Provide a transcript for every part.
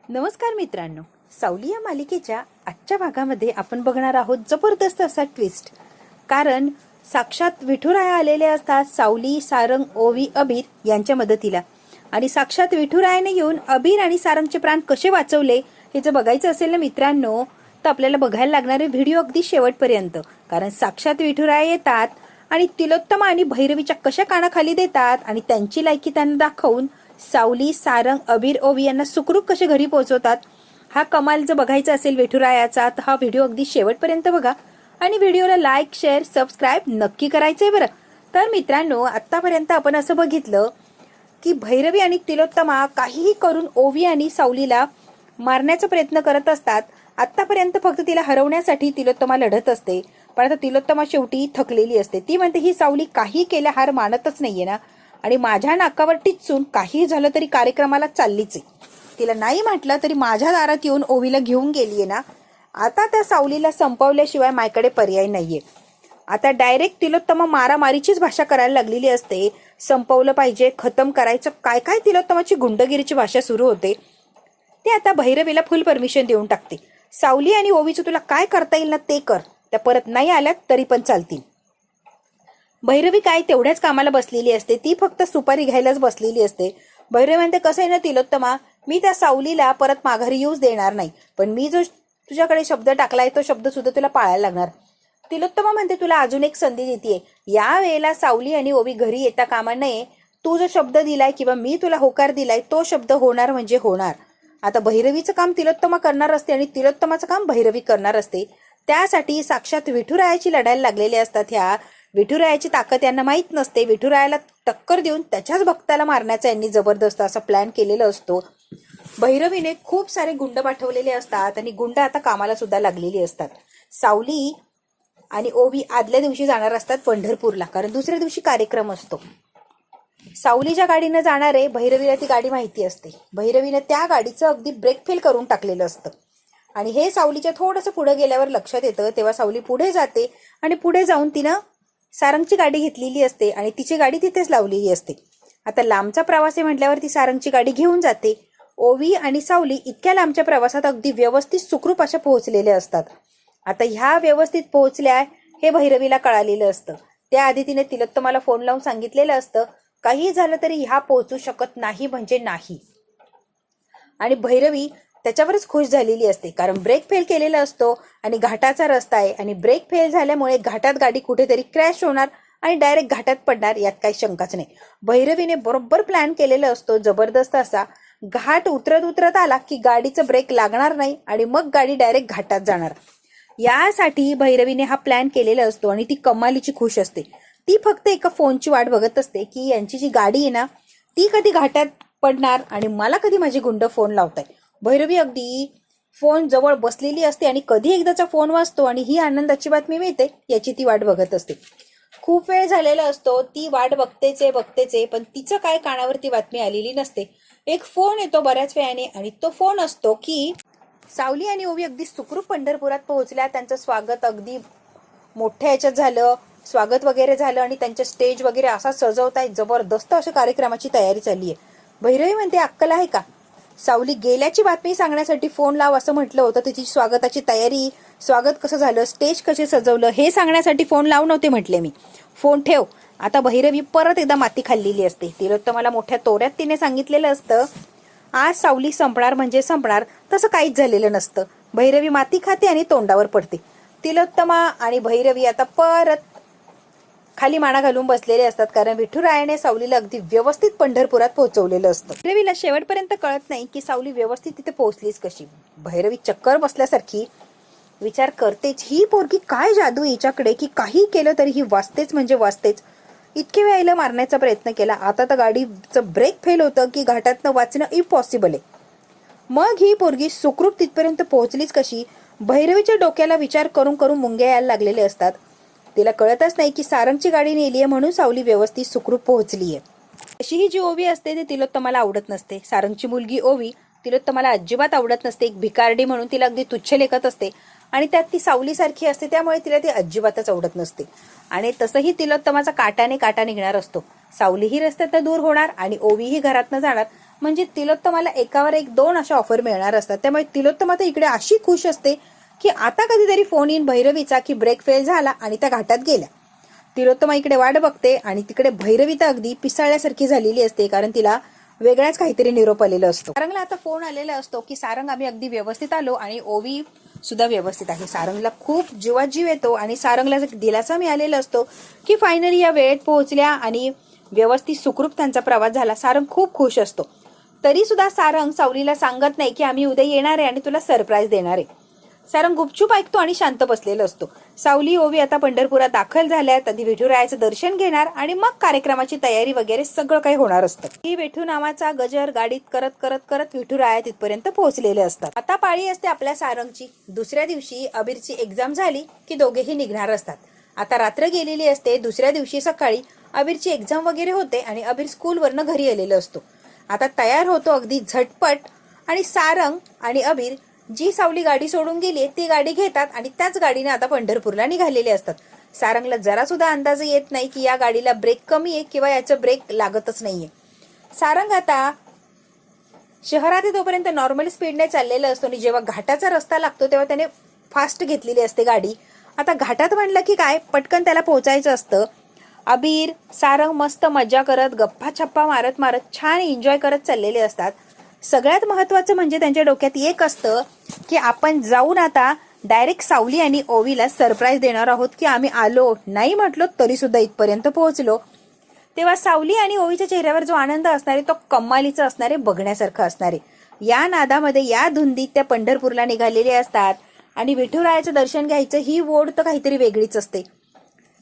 नमस्कार मित्रांनो, सावली या मालिकेच्या आजच्या भागामध्ये आपण बघणार आहोत जबरदस्त असा ट्विस्ट. कारण साक्षात विठुराया आलेले असतात सावली, सारंग, ओवी, अबीर यांच्या मदतीला. आणि साक्षात विठुरायाने येऊन अबीर आणि सारंगचे प्राण कसे वाचवले हे जर बघायचं असेल ना मित्रांनो, तर आपल्याला बघायला लागणारे व्हिडिओ अगदी शेवटपर्यंत. कारण साक्षात विठुराया येतात आणि तिलोत्तमा आणि भैरवीच्या कशा कानाखाली देतात आणि त्यांची लायकी त्यांना दाखवून सावली, सारंग, अबीर, ओवी यांना सुखरूप कसे घरी पोहोचवतात. हा कमाल जर बघायचा असेल विठुरायाचा तर हा व्हिडिओ अगदी शेवटपर्यंत बघा आणि व्हिडिओला लाईक, शेअर, सबस्क्राईब नक्की करायचंय बरं. तर मित्रांनो, आतापर्यंत आपण असं बघितलं की भैरवी आणि तिलोत्तमा काहीही करून ओवी आणि सावलीला मारण्याचा प्रयत्न करत असतात. आतापर्यंत फक्त तिला हरवण्यासाठी तिलोत्तमा लढत असते, पण आता तिलोत्तमा शेवटी थकलेली असते. ती म्हणते ही सावली काही केल्या हार मानतच नाहीये ना, आणि माझ्या नाकावर टिचून काही झालं तरी कार्यक्रमाला चाललीच आहे. तिला नाही म्हटलं तरी माझ्या दारात येऊन ओवीला घेऊन गेलीये ना. आता त्या सावलीला संपवल्याशिवाय माझ्याकडे पर्याय नाहीये. आता डायरेक्ट तिलोत्तमा मारामारीचीच भाषा करायला लागलेली असते. संपवलं पाहिजे, खतम करायचं, काय काय तिलोत्तमाची गुंडगिरीची भाषा सुरू होते. ते आता भैरवीला फुल परमिशन देऊन टाकते. सावली आणि ओवीचं तुला काय करता येईल ना ते कर, त्या परत नाही आल्यात तरी पण चालतील. भैरवी काय तेवढ्याच कामाला बसलेली असते, ती फक्त सुपारी घ्यायलाच बसलेली असते. भैरवी म्हणते कसं आहे ना तिलोत्तमा, मी त्या सावलीला परत माघारी येऊच देणार नाही, पण मी जो तुझ्याकडे शब्द टाकलाय तो शब्द सुद्धा तुला पाळायला लागणार. तिलोत्तमा म्हणते तुला अजून एक संधी देतेय, या वेळेला सावली आणि ओवी घरी येता कामा नये. तू जो शब्द दिलाय किंवा मी तुला होकार दिलाय तो शब्द होणार म्हणजे होणार. आता भैरवीचं काम तिलोत्तमा करणार असते आणि तिलोत्तमाचं काम भैरवी करणार असते. त्यासाठी साक्षात विठुरायाची लढायला लागलेले असतात. ह्या विठुरायाची ताकद यांना माहीत नसते. विठुरायाला टक्कर देऊन त्याच्याच भक्ताला मारण्याचा यांनी जबरदस्त असा प्लॅन केलेला असतो. भैरवीने खूप सारे गुंड पाठवलेले असतात आणि गुंड आता कामाला सुद्धा लागलेली असतात. सावली आणि ओवी आदल्या दिवशी जाणार असतात पंढरपूरला, कारण दुसऱ्या दिवशी कार्यक्रम असतो. सावलीच्या गाडीनं जाणारे भैरवीला ती गाडी माहिती असते. भैरवीने त्या गाडीचं अगदी ब्रेक फेल करून टाकलेलं असतं आणि हे सावलीच्या थोडंसं पुढे गेल्यावर लक्षात येतं. तेव्हा सावली पुढे जाते आणि पुढे जाऊन तिनं सारंगची गाडी घेतलेली असते आणि तिची गाडी तिथेच लावलेली असते. आता लांबचा प्रवास आहे म्हटल्यावर ती सारंगची गाडी घेऊन जाते. ओवी आणि सावली इतक्या लांबच्या प्रवासात अगदी व्यवस्थित सुखरूप अशा पोहोचलेल्या असतात. आता ह्या व्यवस्थित पोहोचल्या हे भैरवीला कळालेलं असतं. त्याआधी तिने तिलोत्तमाला फोन लावून सांगितलेलं असतं काही झालं तरी ह्या पोहोचू शकत नाही म्हणजे नाही. आणि भैरवी त्याच्यावरच खुश झालेली असते, कारण ब्रेक फेल केलेला असतो आणि घाटाचा रस्ता आहे आणि ब्रेक फेल झाल्यामुळे घाटात गाडी कुठेतरी क्रॅश होणार आणि डायरेक्ट घाटात पडणार, यात काही शंकाच नाही. भैरवीने बरोबर प्लॅन केलेला असतो जबरदस्त असा. घाट उतरत आला की गाडीचं ब्रेक लागणार नाही आणि मग गाडी डायरेक्ट घाटात जाणार. यासाठी भैरवीने हा प्लॅन केलेला असतो आणि ती कमालीची खुश असते. ती फक्त एका फोनची वाट बघत असते की यांची जी गाडी आहे ना ती कधी घाटात पडणार आणि मला कधी माझी गुंड फोन लावताय. भैरवी अगदी फोन जवळ बसलेली असते आणि कधी एकदाचा फोन वाजतो आणि ही आनंदाची बातमी मिळते याची ती वाट बघत असते. खूप वेळ झालेला असतो, ती वाट बघतेच, पण तिचं काय कानावरती बातमी आलेली नसते. एक फोन येतो बऱ्याच वेळाने आणि तो फोन असतो की सावली आणि ओवी अगदी सुखरूप पंढरपुरात पोहोचल्या. त्यांचं स्वागत अगदी मोठ्या याच्यात झालं, स्वागत वगैरे झालं आणि त्यांच्या स्टेज वगैरे असा सजवताय, जबरदस्त अशा कार्यक्रमाची तयारी चालली आहे. भैरवी म्हणते अक्कल आहे का, सावली गेल्याची बातमी सांगण्यासाठी फोन लाव असं म्हटलं होतं. तिची स्वागताची तयारी, स्वागत कसं झालं, स्टेज कसे सजवलं हे सांगण्यासाठी फोन लावू नव्हते म्हटले मी, फोन ठेव. आता भैरवी परत एकदा माती खाल्लेली असते. तिलोत्तमाला मोठ्या तोऱ्यात तिने सांगितलेलं असतं आज सावली संपणार म्हणजे संपणार, तसं काहीच झालेलं नसतं. भैरवी माती खाते आणि तोंडावर पडते. तिलोत्तमा आणि भैरवी आता परत खाली माना घालून बसलेले असतात, कारण विठुरायाने सावलीला अगदी व्यवस्थित पंढरपुरात पोहोचवलेलं असतं. भैरवीला शेवटपर्यंत कळत नाही की सावली व्यवस्थित तिथे पोहोचलीच कशी. भैरवी चक्कर बसल्यासारखी विचार करतेच, ही पोरगी काय जादू हिच्याकडे की काही केलं तरी ही वाचतेच म्हणजे वाचतेच. इतके वेळेला मारण्याचा प्रयत्न केला, आता तर गाडीचं ब्रेक फेल होतं की घाटातनं वाचणं इम्पॉसिबल आहे. मग ही पोरगी सुखरूप तिथपर्यंत पोहोचलीच कशी. भैरवीच्या डोक्याला विचार करून करून मुंग्या यायला लागलेले असतात. तिला कळतच नाही की सारंगची गाडी नेलीये म्हणून सावली व्यवस्थित सुखरूप पोहोचलीये. अशी ही जी ओवी असते ती तिलोत्तमाला आवडत नसते. सारंगची मुलगी ओवी तिलोत्तमाला अजिबात आवडत नसते. एक भिकारडी म्हणून तिला अगदी तुच्छ लेखत असते आणि त्यात ती सावलीसारखी असते, त्यामुळे तिला ती अजिबातच आवडत नसते. आणि तसंही तिलोत्तमाचा काटा निघणार असतो. सावलीही रस्त्यातनं दूर होणार आणि ओवीही घरातनं जाणार म्हणजे तिलोत्तमाला एकावर एक 2 अशा ऑफर मिळणार असतात. त्यामुळे तिलोत्तमा तर इकडे अशी खुश असते की आता कधीतरी फोन येईन भैरवीचा की ब्रेक फेल झाला आणि त्या घाटात गेल्या. तिलोत्तमा इकडे वाट बघते आणि तिकडे भैरवी तर अगदी पिसाळल्यासारखी झालेली असते, कारण तिला वेगळाच काहीतरी निरोप आलेला असतो. सारंगला आता फोन आलेला असतो की सारंग आम्ही अगदी व्यवस्थित आलो आणि ओवी सुद्धा व्यवस्थित आहे. सारंगला खूप जीवात जीव येतो आणि सारंगला दिलासा मिळालेला असतो की फायनली या वेळेत पोहोचल्या आणि व्यवस्थित सुखरूप त्यांचा प्रवास झाला. सारंग खूप खुश असतो. तरी सुद्धा सारंग सावलीला सांगत नाही की आम्ही उद्या येणार आहे आणि तुला सरप्राईज देणार आहे. सारंग गुपचूप ऐकतो आणि शांत बसलेला असतो. सावली ओवी आता पंढरपुरात दाखल झाल्यात. आधी विठुरायाचं दर्शन घेणार आणि मग कार्यक्रमाची तयारी वगैरे सगळं काही होणार असतं. ही विठू नावाचा गजर गाडीत करत करत करत विठुराया तिथपर्यंत पोहोचलेले असतात. आता पाळी असते आपल्या सारंगची. दुसऱ्या दिवशी अबीरची एक्झाम झाली की दोघेही निघणार असतात. आता रात्र गेलेली असते. दुसऱ्या दिवशी सकाळी अबीरची एक्झाम वगैरे होते आणि अबीर स्कूलवरनं घरी आलेलो असतो. आता तयार होतो अगदी झटपट आणि सारंग आणि अबीर जी सावली गाडी सोडून गेली ती गाडी घेतात आणि त्याच गाडीने आता पंढरपूरला निघालेले असतात. सारंगला जरा सुद्धा अंदाज येत नाही की या गाडीला ब्रेक कमी आहे किंवा याचं ब्रेक लागतच नाहीये. सारंग आता शहरात तोपर्यंत नॉर्मल स्पीडने चाललेलं असतो आणि जेव्हा घाटाचा रस्ता लागतो तेव्हा त्याने फास्ट घेतलेली असते गाडी. आता घाटात म्हणलं की काय पटकन त्याला पोहोचायचं असतं. अबीर सारंग मस्त मजा करत गप्पा छप्पा मारत मारत छान एन्जॉय करत चाललेले असतात. सगळ्यात महत्वाचं म्हणजे त्यांच्या डोक्यात एक असतं की आपण जाऊन आता डायरेक्ट सावली आणि ओवीला सरप्राईज देणार आहोत की आम्ही आलो, नाही म्हटलो तरी सुद्धा इथपर्यंत पोहोचलो. तेव्हा सावली आणि ओवीच्या चेहऱ्यावर जो आनंद असणार आहे तो कमालीचा असणार आहे, बघण्यासारखा असणार आहे. या नादामध्ये या धुंदीत त्या पंढरपूरला निघालेले असतात आणि विठुरायाचं दर्शन घ्यायचं ही ओढ तर काहीतरी वेगळीच असते.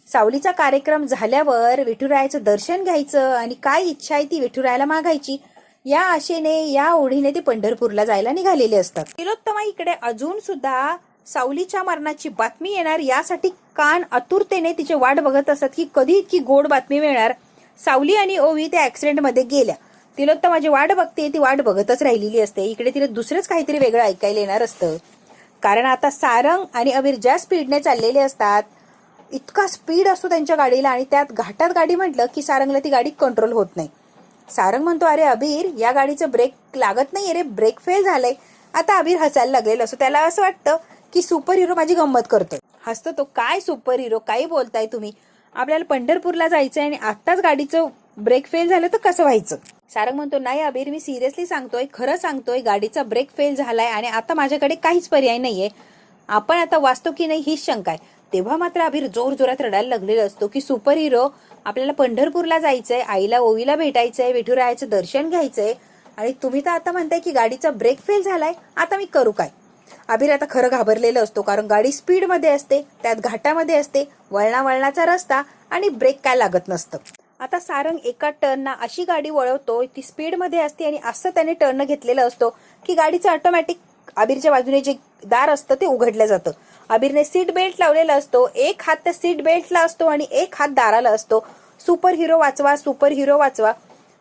सावलीचा कार्यक्रम झाल्यावर विठुरायाचं दर्शन घ्यायचं आणि काय इच्छा आहे ती विठुरायाला मागायची, या आशेने या ओढीने ते पंढरपूरला जायला निघालेले असतात. तिलोत्तमा इकडे अजून सुद्धा सावलीच्या मरणाची बातमी येणार यासाठी कान आतुरतेने तिची वाट बघत असतात की कधी इतकी गोड बातमी मिळणार. सावली आणि ओवी त्या ऍक्सिडेंटमध्ये गेल्या. तिलोत्तमा जी वाट बघते ती वाट बघतच राहिलेली असते. इकडे तिला दुसरंच काहीतरी वेगळं ऐकायला येणार असतं, कारण आता सारंग आणि अबीर ज्या स्पीडने चाललेले असतात इतका स्पीड असतो त्यांच्या गाडीला आणि त्यात घाटात गाडी म्हटलं की सारंगला ती गाडी कंट्रोल होत नाही. सारंग म्हणतो अरे अबीर या गाडीचं ब्रेक लागत नाही, अरे ब्रेक फेल झालंय. आता अबीर हसायला लागलेलं असतो. त्याला असं वाटतं की सुपर हिरो माझी गंमत करतोय. हसतो तो, काय सुपर हिरो, काही बोलताय तुम्ही, आपल्याला पंढरपूरला जायचंय आणि आत्ताच गाडीचं ब्रेक फेल झालं तर कसं व्हायचं. सारंग म्हणतो नाही अबीर मी सिरियसली सांगतोय, खरं सांगतोय, गाडीचा ब्रेक फेल झालाय आणि आता माझ्याकडे काहीच पर्याय नाहीये, आपण आता वाचतो की नाही हीच शंका आहे. तेव्हा मात्र अबीर जोर जोरात रडायला लागलेला असतो की सुपर हिरो आपल्याला पंढरपूरला जायचंय, आईला ओवीला भेटायचंय, विठुरायाचं दर्शन घ्यायचंय आणि तुम्ही तर आता म्हणताय की गाडीचा ब्रेक फेल झालाय, आता मी करू काय. अबीर आता खरं घाबरलेलं असतो, कारण गाडी स्पीड मध्ये असते, त्यात घाटामध्ये असते, वळणाचा रस्ता आणि ब्रेक काय लागत नसतं. आता सारंग एका टर्नना अशी गाडी वळवतो, ती स्पीड मध्ये असते आणि असं त्याने टर्न घेतलेलं असतो की गाडीचं ऑटोमॅटिक अबीरच्या बाजूने जे दार असतं ते उघडलं जातं. अबीरने सीट बेल्ट लावलेला असतो, एक हात त्या सीट बेल्टला असतो आणि एक हात दाराला असतो. सुपर हिरो वाचवा, सुपर हिरो वाचवा.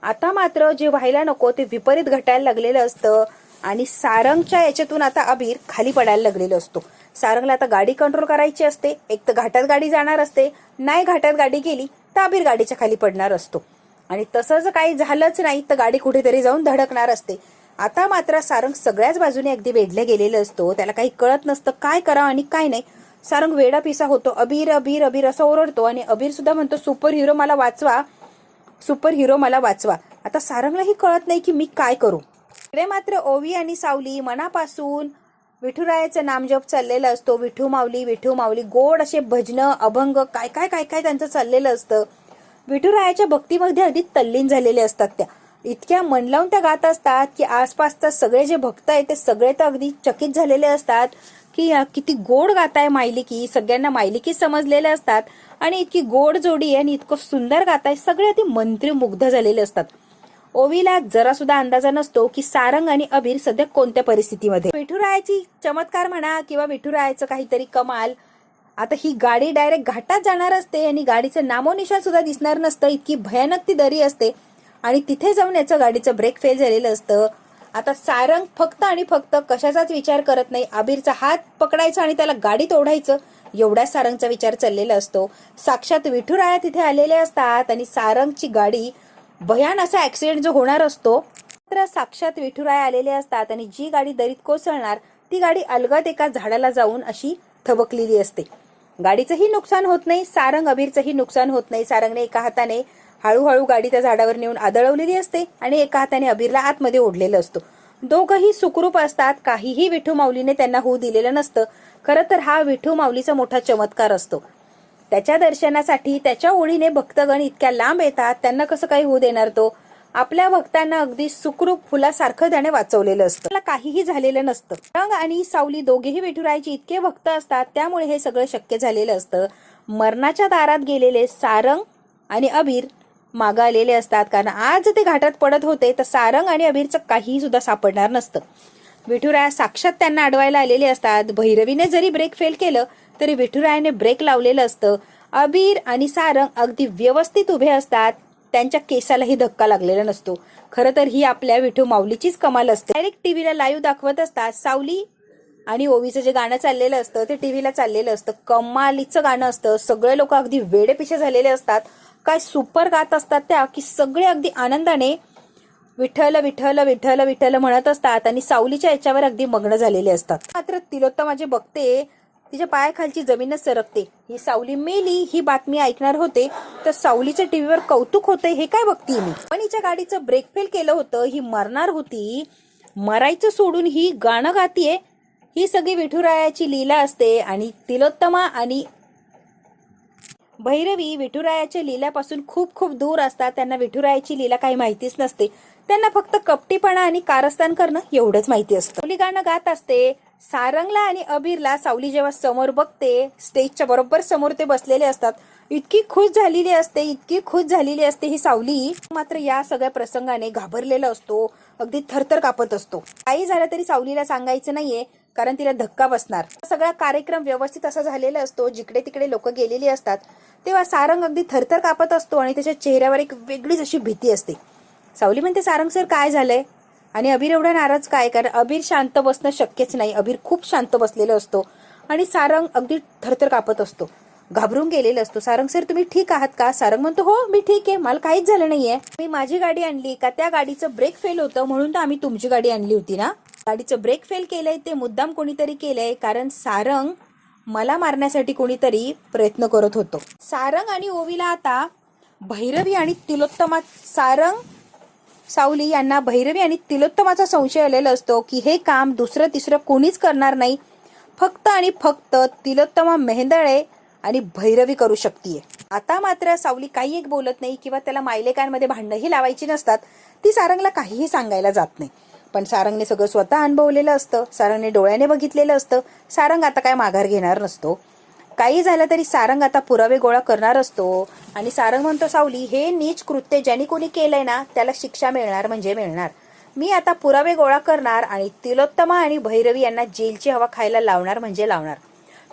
आता मात्र जे व्हायला नको ते विपरीत घटायला लागलेलं असतं आणि सारंगच्या याच्यातून आता अबीर खाली पडायला लागलेलं असतो. सारंगला आता गाडी कंट्रोल करायची असते, एक तर घाटात गाडी जाणार असते, नाही घाटात गाडी गेली तर अबीर गाडीच्या खाली पडणार असतो आणि तसं जर काही झालंच नाही तर गाडी कुठेतरी जाऊन धडकणार असते. आता मात्र सारंग सगळ्याच बाजूने अगदी वेढले गेलेलं असतो. त्याला काही कळत नसतं काय करावं आणि काय नाही. सारंग वेडा पिसा होतो. अबीर अबीर अबीर असं ओरडतो आणि अबीर सुद्धा म्हणतो सुपर हिरो मला वाचवा, सुपर हिरो मला वाचवा. आता सारंगलाही कळत नाही की मी काय करू. इकडे मात्र ओवी आणि सावली मनापासून विठुरायाचं नामजप चाललेलं असतो. विठू माऊली गोड असे भजनं अभंग काय काय काय काय त्यांचं चाललेलं असतं. विठुरायाच्या भक्तीमध्ये अगदी तल्लीन झालेले असतात. त्या इतक्या मन लावून त्या गात असतात की आसपासचा सगळे जे भक्त आहेत ते सगळे तर अगदी चकित झालेले असतात की किती गोड गाताय मायलिकी. सगळ्यांना मायलिकी समजलेले असतात आणि इतकी गोड जोडी आहे आणि इतकं सुंदर गाताय, सगळे अति मंत्रमुग्ध झालेले असतात. ओवीला जरा सुद्धा अंदाजा नसतो की सारंग आणि अबीर सध्या कोणत्या परिस्थितीमध्ये. विठुरायाची चमत्कार म्हणा किंवा विठुरायाचं काहीतरी कमाल, आता ही गाडी डायरेक्ट घाटात जाणार असते आणि गाडीचं नामोनिशाण सुद्धा दिसणार नसतं, इतकी भयानक ती दरी असते आणि तिथे जाऊन याचं गाडीचं ब्रेक फेल झालेलं असतं. आता सारंग फक्त आणि फक्त कशाचाच विचार करत नाही, अबीरचा हात पकडायचा आणि त्याला गाडीत ओढायचं एवढ्या सारंगचा विचार चाललेला असतो. साक्षात विठुराया तिथे आलेले असतात आणि सारंगची गाडी भयान असा ऍक्सिडेंट जो होणार असतो तर साक्षात विठुराय आलेले असतात आणि जी गाडी दरीत कोसळणार ती गाडी अलगद एका झाडाला जाऊन अशी थबकलेली असते. गाडीचंही नुकसान होत नाही, सारंग अबीरचंही नुकसान होत नाही. सारंगने एका हाताने हळूहळू गाडी त्या झाडावर नेऊन आदळवलेली असते आणि एका हाताने अबीरला आतमध्ये ओढलेलं असतो. दोघंही सुखरूप असतात. काहीही विठू माऊलीने त्यांना होऊ दिलेलं नसतं. खरं तर हा विठू माऊलीचा मोठा चमत्कार असतो. त्याच्या दर्शनासाठी त्याच्या ओढीने भक्तगण इतक्या लांब येतात. त्यांना कसं काही होऊ देणार तो? आपल्या भक्तांना अगदी सुखरूप फुलासारखं त्याने वाचवलेलं असतं. त्याला काहीही झालेलं नसतं. रंग आणि सावली दोघेही विठुरायाचे इतके भक्त असतात, त्यामुळे हे सगळं शक्य झालेलं असतं. मरणाच्या दारात गेलेले सारंग आणि अबीर मागं आलेले असतात, कारण आज ते घाटात पडत होते तर सारंग आणि अबीरचं काही सुद्धा सापडणार नसतं. विठुराया साक्षात त्यांना अडवायला आलेले असतात. भैरवीने जरी ब्रेक फेल केलं तरी विठुरायाने ब्रेक लावलेलं असतं. अबीर आणि सारंग अगदी व्यवस्थित उभे असतात. त्यांच्या केसालाही धक्का लागलेला नसतो. खरं तर ही आपल्या विठू माऊलीचीच कमाल असते. डायरेक्ट टीव्हीला लाईव्ह दाखवत असतात. सावली आणि ओवीचं जे गाणं चाललेलं असतं ते टीव्हीला चाललेलं असतं. कमालीचं गाणं असतं. सगळे लोक अगदी वेडेपिशे झालेले असतात. काय सुपर गात असतात त्या, की सगळे अगदी आनंदाने विठ्ठल विठ्ठल विठ्ठल विठ्ठल म्हणत असतात आणि सावलीच्या याच्यावर अगदी मग्न झालेले असतात. मात्र तिलोत्तमा जे बघते तिच्या पायाखालची जमीनच सरकते. ही सावली मेली ही बातमी ऐकणार होते तर सावलीच्या टीव्हीवर कौतुक होते हे काय बघतीये मी. पण हिच्या गाडीचं ब्रेक फेल केलं होतं. ही मरणार होती. मरायचं सोडून ही गाणं गातीये. ही सगळी विठुरायाची लीला असते. आणि तिलोत्तमा आणि भैरवी विठुरायाच्या लीलापासून खूप खूप दूर असतात. त्यांना विठुरायाची लीला काही माहितीच नसते. त्यांना फक्त कपटीपणा आणि कारस्थान करणं एवढंच माहिती असतं. सावली गाणं गात असते. सारंगला आणि अबीरला सावली जेव्हा समोर बघते, स्टेजच्या बरोबर समोर ते बसलेले असतात, इतकी खुश झालेली असते, इतकी खुश झालेली असते ही सावली. मात्र या सगळ्या प्रसंगाने घाबरलेला असतो. अगदी थरथर कापत असतो. काही झालं तरी सावलीला सांगायचं नाहीये, कारण तिला धक्का बसणार. सगळा कार्यक्रम व्यवस्थित असा झालेला असतो. जिकडे तिकडे लोक गेलेली असतात तेव्हा सारंग अगदी थरथर कापत असतो आणि त्याच्या चेहऱ्यावर एक वेगळीच अशी भीती असते. सावली म्हणते, सारंग सर काय झालंय? आणि अबीर एवढा नाराज काय? कारण अबीर शांत बसणं शक्यच नाही. अबीर खूप शांत बसलेला असतो आणि सारंग अगदी थरथर कापत असतो, घाबरून गेलेला असतो. सारंग सर तुम्ही ठीक आहात का? सारंग म्हणतो हो मी ठीक आहे, मला काहीच झालं नाहीये. मी माझी गाडी आणली का त्या गाडीचं ब्रेक फेल होतं म्हणून तर आम्ही तुमची गाडी आणली होती ना. गाडीचं ब्रेक फेल केलंय ते मुद्दाम कोणीतरी केलंय, कारण सारंग मला मारण्यासाठी कोणीतरी प्रयत्न करत होतो. सारंग आणि ओवीला आता भैरवी आणि तिलोत्तमा, सारंग सावली यांना भैरवी आणि तिलोत्तमाचा संशय आलेला असतो की हे काम दुसरं तिसरं कोणीच करणार नाही, फक्त आणि फक्त तिलोत्तमा मेहेंदळे आणि भैरवी करू शकतीये. आता मात्र सावली काही एक बोलत नाही किंवा त्याला मायलेकांमध्ये भांडणंही लावायची नसतात. ती सारंगला काहीही सांगायला जात नाही. पण सारंगने सगळं स्वतः अनुभवलेलं असतं. सारंगने डोळ्याने बघितलेलं असतं. सारंग आता काय माघार घेणार नसतो. काही झालं तरी सारंग आता पुरावे गोळा करणार असतो. आणि सारंग म्हणतो, सावली हे नीच कृत्य ज्यांनी कोणी केलंय ना त्याला शिक्षा मिळणार म्हणजे मिळणार. मी आता पुरावे गोळा करणार आणि तिलोत्तमा आणि भैरवी यांना जेलची हवा खायला लावणार म्हणजे लावणार.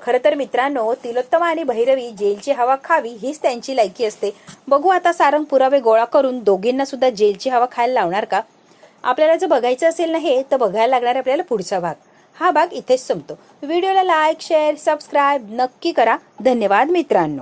खरं तर मित्रांनो, तिलोत्तमा आणि भैरवी जेलची हवा खावी हीच त्यांची लायकी असते. बघू आता सारंग पुरावे गोळा करून दोघींना सुद्धा जेलची हवा खायला लावणार का? आपल्याला जर बघायचं असेल ना हे, तर बघायला लागणार आपल्याला पुढचा भाग. हा भाग इथेच संपतो. व्हिडिओला लाईक, शेअर, सबस्क्राईब नक्की करा. धन्यवाद मित्रांनो.